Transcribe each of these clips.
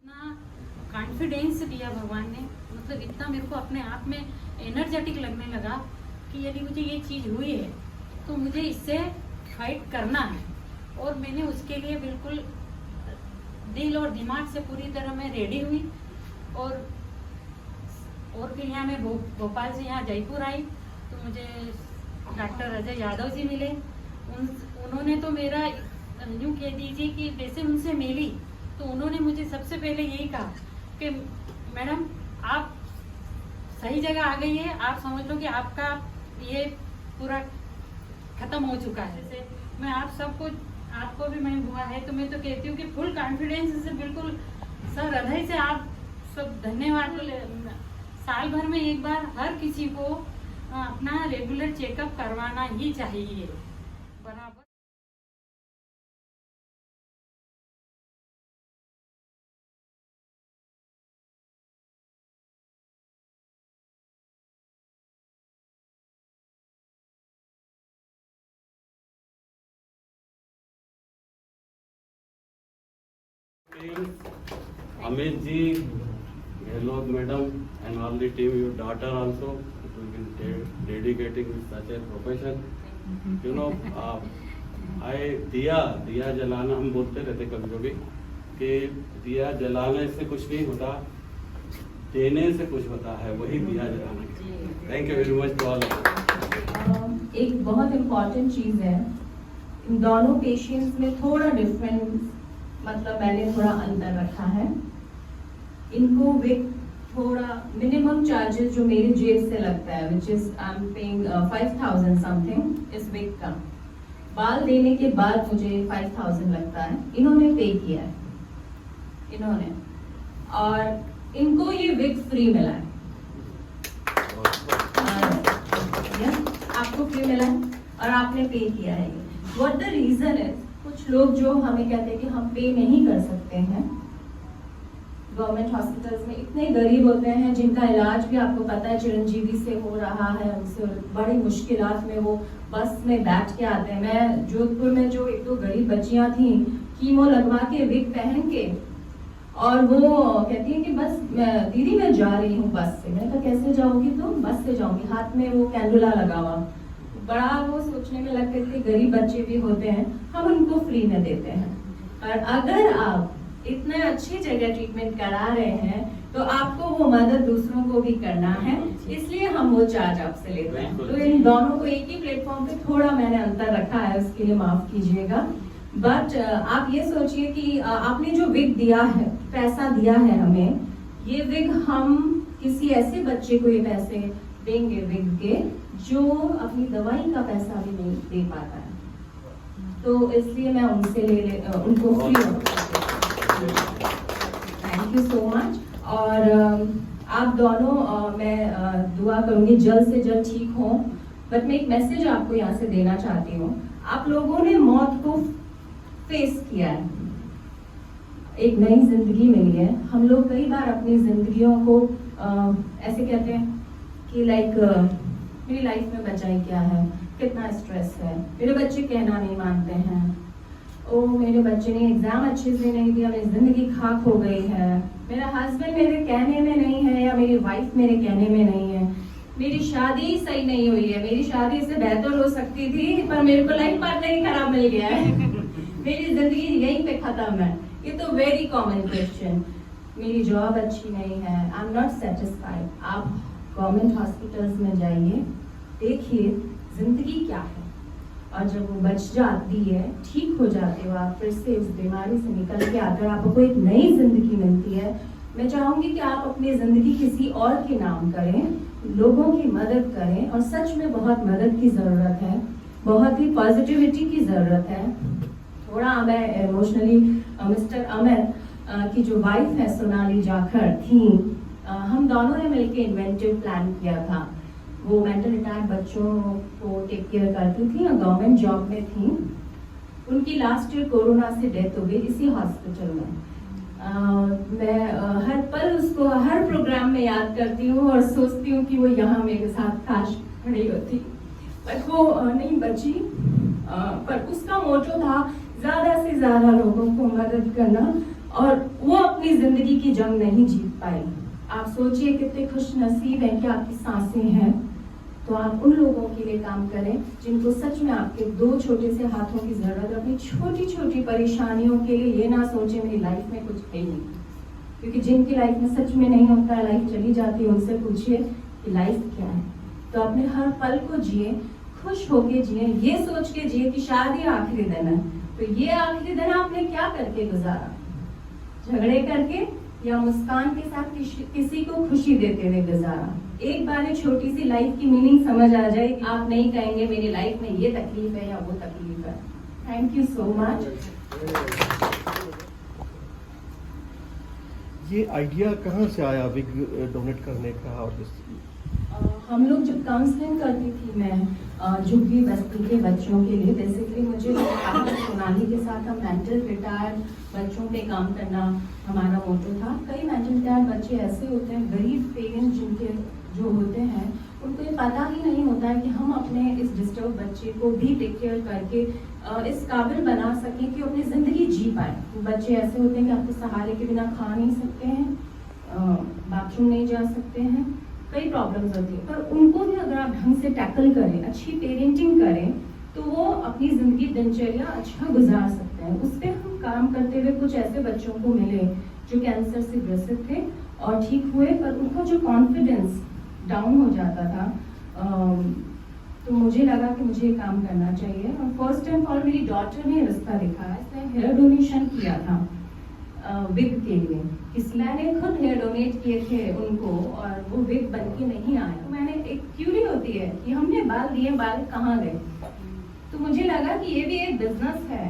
इतना कॉन्फिडेंस दिया भगवान ने, मतलब इतना मेरे को अपने आप में एनर्जेटिक लगने लगा कि यदि मुझे ये चीज़ हुई है तो मुझे इससे फाइट करना है। और मैंने उसके लिए बिल्कुल दिल और दिमाग से पूरी तरह मैं रेडी हुई। और फिर यहाँ मैं भोपाल से यहाँ जयपुर आई तो मुझे डॉक्टर अजय यादव जी मिले। उन्होंने तो मेरा यूँ कह दीजिए कि जैसे उनसे मिली तो उन्होंने मुझे सबसे पहले यही कहा कि मैडम आप सही जगह आ गई है, आप समझ लो कि आपका ये पूरा खत्म हो चुका है। जैसे मैं आप सबको, आपको भी मैं हुआ है तो मैं तो कहती हूँ कि फुल कॉन्फिडेंस से बिल्कुल सर हृदय से आप सब धन्यवाद। साल भर में एक बार हर किसी को अपना रेगुलर चेकअप करवाना ही चाहिए बराबर। Amit ji, Gehlot madam, and all the team, your daughter also, who has been dedicating with such a profession. You know, दिया जलाना हम बोलते रहते कभी कभी कि दिया जलाने से कुछ नहीं होता, देने से कुछ होता है, वही दिया जलाना। Thank you very much to all. एक बहुत इम्पॉर्टेंट चीज़ है, इन दोनों पेशेंट्स में थोड़ा डिफरेंस, मतलब मैंने थोड़ा अंतर रखा है। इनको विग थोड़ा मिनिमम चार्जेस जो मेरी जेब से लगता है, which is I am paying 5000 something इस विग का। बाल देने के बाद मुझे 5000 लगता है, इन्होंने पे किया है इन्होंने, और इनको ये विग फ्री मिला है। आपको फ्री मिला है और आपने पे किया है। व्हाट द रीजन इज, कुछ लोग जो हमें कहते हैं कि हम पे नहीं कर सकते हैं, गवर्नमेंट हॉस्पिटल्स में इतने गरीब होते हैं जिनका इलाज भी आपको पता है चिरंजीवी से हो रहा है, उनसे बड़ी मुश्किलात में वो बस में बैठ के आते हैं। मैं जोधपुर में जो एक दो गरीब बच्चियां थी, कीमो लगवा के विग पहन के, और वो कहती है कि बस दीदी मैं जा रही हूँ बस से। मैंने कहा कैसे जाओगी तुम? बस से जाऊंगी। हाथ में वो कैंडुला लगा हुआ, बड़ा वो सोचने में लगते थे गरीब बच्चे भी होते हैं, हम उनको फ्री में देते हैं। और अगर आप इतने अच्छी जगह ट्रीटमेंट करा रहे हैं तो आपको वो मदद दूसरों को भी करना है, इसलिए हम वो चार्ज आपसे लेते हैं। तो इन दोनों को एक ही प्लेटफॉर्म पे थोड़ा मैंने अंतर रखा है, उसके लिए माफ कीजिएगा। बट आप ये सोचिए कि आपने जो विग दिया है, पैसा दिया है हमें, ये विग हम किसी ऐसे बच्चे को ये पैसे देंगे विग के जो अपनी दवाई का पैसा भी नहीं दे पाता है, तो इसलिए मैं उनसे उनको free. Thank you so much. और आप दोनों मैं दुआ करूंगी जल्द से जल्द ठीक हो। बट मैं एक मैसेज आपको यहाँ से देना चाहती हूँ। आप लोगों ने मौत को फेस किया है, एक नई जिंदगी मिली है। हम लोग कई बार अपनी जिंदगियों को ऐसे कहते हैं कि लाइक मेरी लाइफ में बचाई क्या है, कितना स्ट्रेस है, मेरे बच्चे कहना नहीं मानते हैं, ओ मेरे बच्चे ने एग्जाम अच्छे से नहीं दिया, मेरी जिंदगी खाक हो गई है, मेरा हस्बैंड मेरे कहने में नहीं है या मेरी वाइफ मेरे कहने में नहीं है, मेरी शादी सही नहीं हुई है, मेरी शादी इससे बेहतर हो सकती थी पर मेरे को लाइफ पार्टनर ही खराब मिल गया है, मेरी जिंदगी यहीं पे खत्म है। ये तो वेरी कॉमन क्वेश्चन। मेरी जॉब अच्छी नहीं है, आई एम नॉट सेटिस्फाइड। आप गवर्नमेंट हॉस्पिटल्स में जाइए, देखिए जिंदगी क्या है, और जब वो बच जाती है, ठीक हो जाते हो आप, फिर से उस बीमारी से निकल के आकर आपको एक नई जिंदगी मिलती है। मैं चाहूंगी कि आप अपनी जिंदगी किसी और के नाम करें, लोगों की मदद करें, और सच में बहुत मदद की जरूरत है, बहुत ही पॉजिटिविटी की जरूरत है। थोड़ा मैं इमोशनली मिस्टर अमित की जो वाइफ है सोनाली जाखड़ थी, हम दोनों ने मिलकर इन्वेंटिव प्लान किया था। वो मेंटल रिटायर्ड बच्चों को टेक केयर करती थी और गवर्नमेंट जॉब में थी। उनकी लास्ट ईयर कोरोना से डेथ हो गई इसी हॉस्पिटल में। मैं हर पल उसको हर प्रोग्राम में याद करती हूँ और सोचती हूँ कि वो यहाँ मेरे साथ काश खड़ी होती, बट वो नहीं बची। पर उसका मोटो था ज्यादा से ज्यादा लोगों को मदद करना, और वो अपने अपनी जिंदगी की जंग नहीं जीत पाई। आप सोचिए कितने खुश नसीब हैं कि आपकी सांसें हैं। तो आप उन लोगों के लिए काम करें जिनको सच में आपके 2 छोटे से हाथों की जरूरत है। अपनी छोटी छोटी परेशानियों के लिए ये ना सोचे मेरी लाइफ में कुछ है नहीं, क्योंकि जिनकी लाइफ में सच में नहीं होता है, लाइफ चली जाती है, उनसे पूछिए कि लाइफ क्या है। तो अपने हर पल को जिए, खुश होके जिए, ये सोच के जिए कि शायद ये आखिरी दिन है। तो ये आखिरी दिन आपने क्या करके गुजारा? झगड़े करके या मुस्कान के साथ किसी को खुशी देते हुए गुजारा? एक बार ये छोटी सी लाइफ की मीनिंग समझ आ जाए, आप नहीं कहेंगे मेरी लाइफ में ये तकलीफ है या वो तकलीफ है। Thank you so much. ये आइडिया कहाँ से आया विग डोनेट करने का? और हम लोग जब काउंसलिंग करती थी मैं झुग्गी बस्ती के बच्चों के लिए, बेसिकली मुझे सोनाली के साथ हम मेंटल रिटायर्ड बच्चों पे काम करना हमारा मोटो था। कई मेंटल रिटायर्ड बच्चे ऐसे होते हैं, गरीब पेरेंट्स जिनके जो होते हैं, उनको ये पता ही नहीं होता है कि हम अपने इस डिस्टर्ब बच्चे को भी टेक केयर करके इस काबिल बना सकें कि अपनी ज़िंदगी जी पाए। बच्चे ऐसे होते हैं कि आपको सहारे के बिना खा नहीं सकते हैं, बाथरूम नहीं जा सकते हैं, कई प्रॉब्लम्स होती है। पर उनको भी अगर आप ढंग से टैकल करें, अच्छी पेरेंटिंग करें, तो वो अपनी ज़िंदगी दिनचर्या अच्छा गुजार सकते हैं। उस पर हम काम करते हुए कुछ ऐसे बच्चों को मिले जो कैंसर से ग्रसित थे और ठीक हुए, पर उनका जो कॉन्फिडेंस डाउन हो जाता था, तो मुझे लगा कि मुझे ये काम करना चाहिए। और फर्स्ट एंड फॉर मेरी डॉटर ने रास्ता दिखाया। इसने हेयर डोनेशन किया था विग के लिए, इसलिए मैंने खुद हेयर डोनेट किए थे उनको और वो विग बन के नहीं आया। तो मैंने एक क्यूरी होती है कि हमने बाल दिए, बाल कहाँ गए? तो मुझे लगा कि ये भी एक बिजनेस है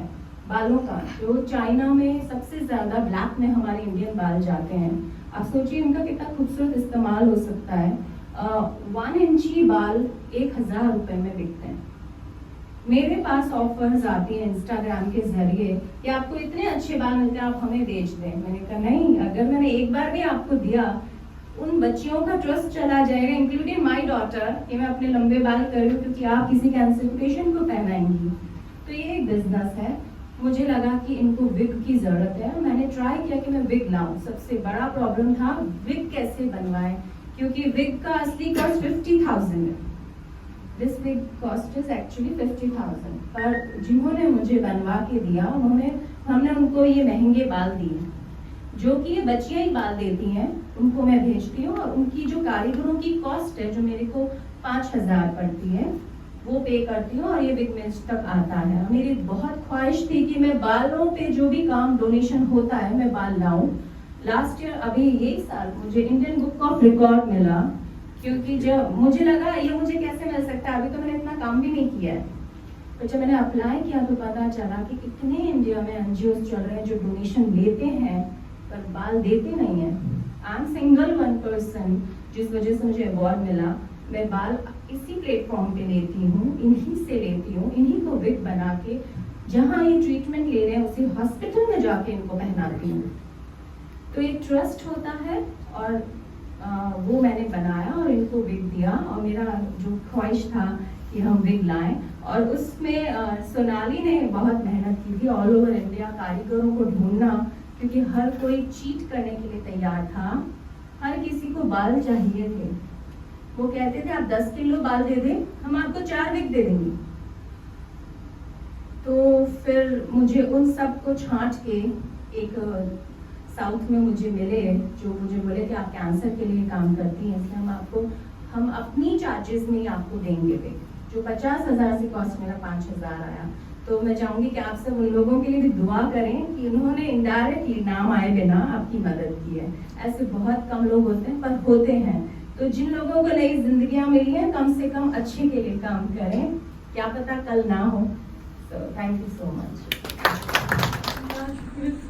बालों का। जो चाइना में सबसे ज़्यादा ब्लैक में हमारे इंडियन बाल जाते हैं, आप सोचिए इनका कितना खूबसूरत इस्तेमाल हो सकता है। 1 इंची बाल 1000 रुपए में बिकते हैं। मेरे पास ऑफर्स आती हैं इंस्टाग्राम के जरिए कि आपको इतने अच्छे बाल मिलते हैं, आप हमें बेच दें। मैंने कहा नहीं, अगर मैंने एक बार भी आपको दिया, उन बच्चियों का ट्रस्ट चला जाएगा, इंक्लूडिंग माय डॉटर, कि मैं अपने लंबे बाल कर रही हूँ क्योंकि आप किसी कैंसर पेशेंट को पहनाएंगी। तो ये एक बिजनेस है। मुझे लगा कि इनको विग की जरूरत है। मैंने ट्राई किया कि मैं विग लाऊं। सबसे बड़ा प्रॉब्लम था विग कैसे बनवाएं, क्योंकि विग का असली कॉस्ट 50,000 है। This wig cost is actually 50,000। पर जिन्होंने मुझे बनवा के दिया, हमने उनको ये महंगे बाल दिए, जो कि ये बच्चियां ही बाल देती हैं, उनको मैं भेजती हूँ और उनकी जो कारीगरों की कॉस्ट है, जो मेरे को 5,000 पड़ती है, वो पे करती हूँ और ये विग मेज तक आता है। मेरी बहुत ख्वाहिश थी कि मैं बालों पे जो भी काम डोनेशन होता है मैं बाल लाऊं। लास्ट ईयर, अभी यही साल, मुझे इंडियन बुक ऑफ रिकॉर्ड मिला, क्योंकि जब मुझे लगा ये मुझे कैसे मिल सकता है, अभी तो मैंने इतना काम भी नहीं किया है। तो जब मैंने अप्लाई किया तो पता चला कि कितने इंडिया में एनजीओ चल रहे हैं जो डोनेशन लेते हैं पर बाल देते नहीं है। आई एम सिंगल 1 पर्सन, जिस वजह से मुझे अवार्ड मिला। मैं बाल इसी प्लेटफॉर्म पे लेती हूँ, इन्हीं से लेती हूँ, इन्हीं को विग बना के जहाँ ये ट्रीटमेंट ले रहे हैं उसी हॉस्पिटल में जाके इनको पहनाती हूँ। तो एक ट्रस्ट होता है और वो मैंने बनाया और इनको विग दिया। और मेरा जो ख्वाहिश था कि हम विग लाएं, और उसमें सोनाली ने बहुत मेहनत की थी, ऑल ओवर इंडिया कारीगरों को ढूंढना, क्योंकि हर कोई चीट करने के लिए तैयार था। हर किसी को बाल चाहिए थे। वो कहते थे आप 10 किलो बाल दे दें, हम आपको 4 विग दे देंगे। तो फिर मुझे उन सब को छांट के एक साउथ में मुझे मिले, जो मुझे बोले कि आप कैंसर के लिए काम करती हैं, इसलिए हम अपनी चार्जेस में ही आपको देंगे विग। जो 50,000 से कॉस्ट मेरा 5,000 आया। तो मैं चाहूंगी कि आप सब उन लोगों के लिए भी दुआ करें कि उन्होंने इनडायरेक्टली नाम आए बिना आपकी मदद की है। ऐसे बहुत कम लोग होते हैं, पर होते हैं। तो जिन लोगों को नई जिंदगियां मिली हैं, कम से कम अच्छे के लिए काम करें, क्या पता कल ना हो। So thank you so much.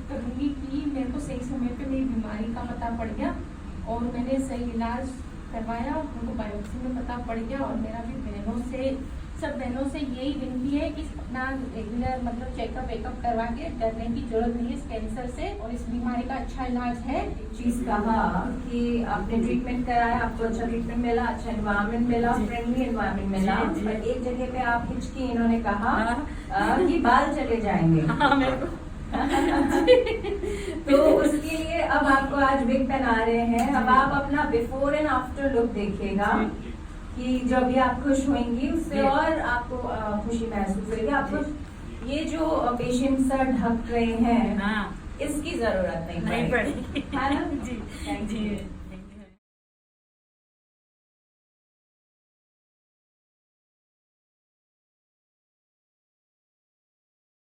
कहूँगी कि मेरे को सही समय पे मेरी बीमारी का पता पड़ गया और मैंने सही इलाज करवाया, उनको बायोप्सी में पता पड़ गया। और मेरा भी सब बहनों से यही विनती है कि अपना रेगुलर मतलब चेकअप वेकअप करवा के डरने की जरूरत नहीं है इस कैंसर से, और इस बीमारी का अच्छा इलाज है। चीज कहा कि आपने ट्रीटमेंट कराया, आपको अच्छा ट्रीटमेंट मिला, अच्छा एनवायरनमेंट मिला, फ्रेंडली एनवायरनमेंट मिला, पर एक जगह पे आप हिचकी, इन्होंने कहा कि बाल चले जाएंगे। तो उसके लिए अब अब आपको आज विग पहना रहे हैं, अब आप अपना बिफोर एंड आफ्टर लुक देखिएगा कि जब भी आप खुश होंगी उससे और आपको खुशी महसूस होगी। आपको ये जो पेशेंट सर ढक रहे हैं हाँ इसकी जरूरत नहीं नहीं पड़ेगी, पड़ेगी। है ना? जी Thank you. जी